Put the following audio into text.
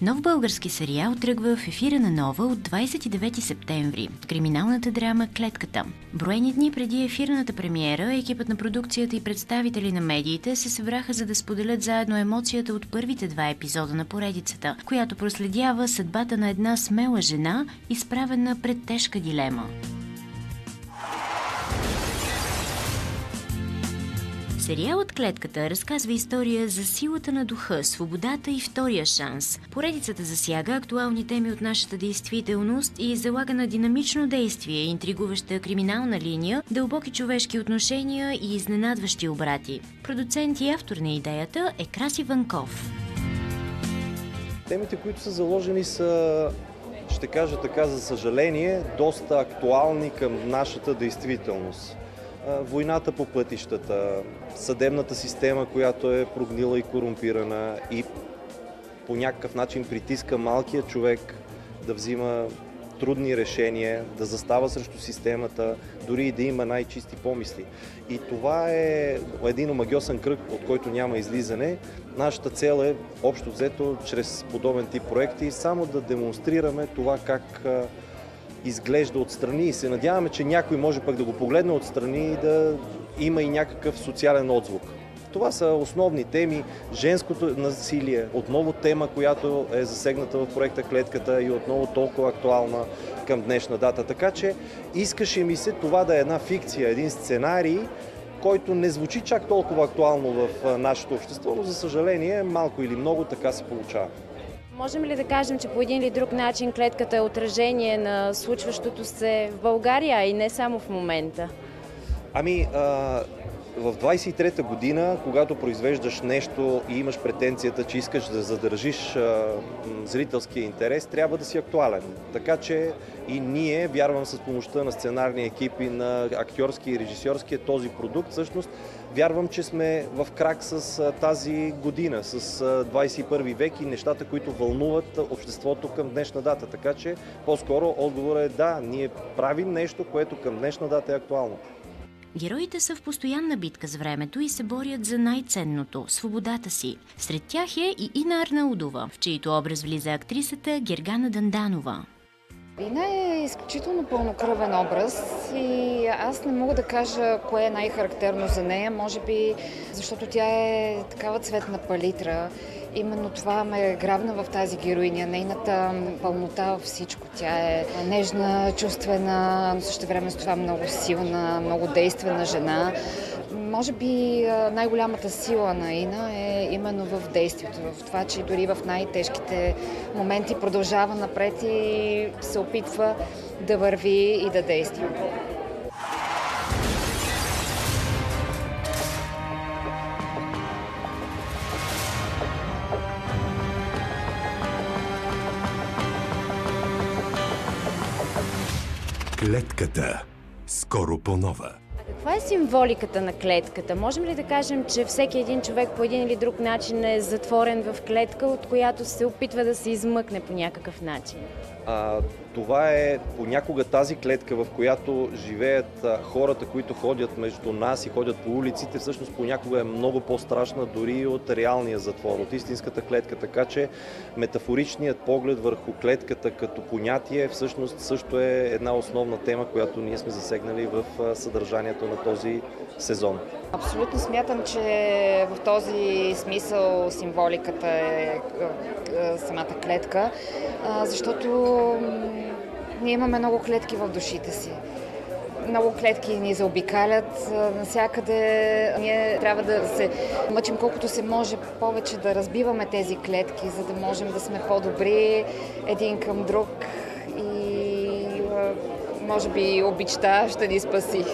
Нов български сериал тръгва в ефира на Нова от 29 септември. Криминалната драма «Клетката». Броени дни преди ефирната премиера, екипът на продукцията и представители на медиите се събраха, за да споделят заедно емоцията от първите два епизода на поредицата, която проследява съдбата на една смела жена, изправена пред тежка дилема. Сериалът «Клетката» разказва история за силата на духа, свободата и втория шанс. Поредицата засяга актуални теми от нашата действителност и залага на динамично действие, интригуваща криминална линия, дълбоки човешки отношения и изненадващи обрати. Продуцент и автор на идеята е Краси Ванков. Темите, които са заложени, са, ще кажа така, за съжаление, доста актуални към нашата действителност. Войната по пътищата, съдебната система, която е прогнила и корумпирана и по някакъв начин притиска малкия човек да взима трудни решения, да застава срещу системата, дори и да има най-чисти помисли. И това е един омагьосан кръг, от който няма излизане. Нашата цел е, общо взето, чрез подобен тип проекти, само да демонстрираме това как изглежда отстрани и се надяваме, че някой може пък да го погледне отстрани и да има и някакъв социален отзвук. Това са основни теми. Женското насилие, отново тема, която е засегната в проекта «Клетката» и отново толкова актуална към днешна дата. Така че искаше ми се това да е една фикция, един сценарий, който не звучи чак толкова актуално в нашето общество, но за съжаление малко или много така се получава. Можем ли да кажем, че по един или друг начин клетката е отражение на случващото се в България и не само в момента? В 23-та година, когато произвеждаш нещо и имаш претенцията, че искаш да задържиш зрителския интерес, трябва да си актуален. Така че и ние, вярвам с помощта на сценарни екипи, на актьорски и режисьорски, този продукт, всъщност вярвам, че сме в крак с тази година, с 21 век и нещата, които вълнуват обществото към днешна дата. Така че по-скоро отговорът е да, ние правим нещо, което към днешна дата е актуално. Героите са в постоянна битка с времето и се борят за най-ценното – свободата си. Сред тях е и Ина Арнаудова, в чийто образ влиза актрисата Гергана Данданова. Ина е изключително пълнокръвен образ и аз не мога да кажа кое е най-характерно за нея, може би защото тя е такава цветна палитра. Именно това ме грабна в тази героиня, нейната пълнота във всичко. Тя е нежна, чувствена, но също време с това много силна, много действена жена. Може би най-голямата сила на Ина е именно в действието, в това, че дори в най-тежките моменти продължава напред и се опитва да върви и да действа. Клетката. Скоро по Нова. Каква е символиката на клетката? Можем ли да кажем, че всеки един човек по един или друг начин е затворен в клетка, от която се опитва да се измъкне по някакъв начин? Това е понякога тази клетка, в която живеят хората, които ходят между нас и ходят по улиците, всъщност понякога е много по-страшна дори от реалния затвор, от истинската клетка. Така че метафоричният поглед върху клетката като понятие всъщност също е една основна тема, която ние сме засегнали в съдържанието на този сезон. Абсолютно смятам, че в този смисъл символиката е самата клетка, защото ние имаме много клетки в душите си. Много клетки ни заобикалят навсякъде. Ние трябва да се мъчим колкото се може повече да разбиваме тези клетки, за да можем да сме по-добри един към друг и може би обичта ще ни спаси.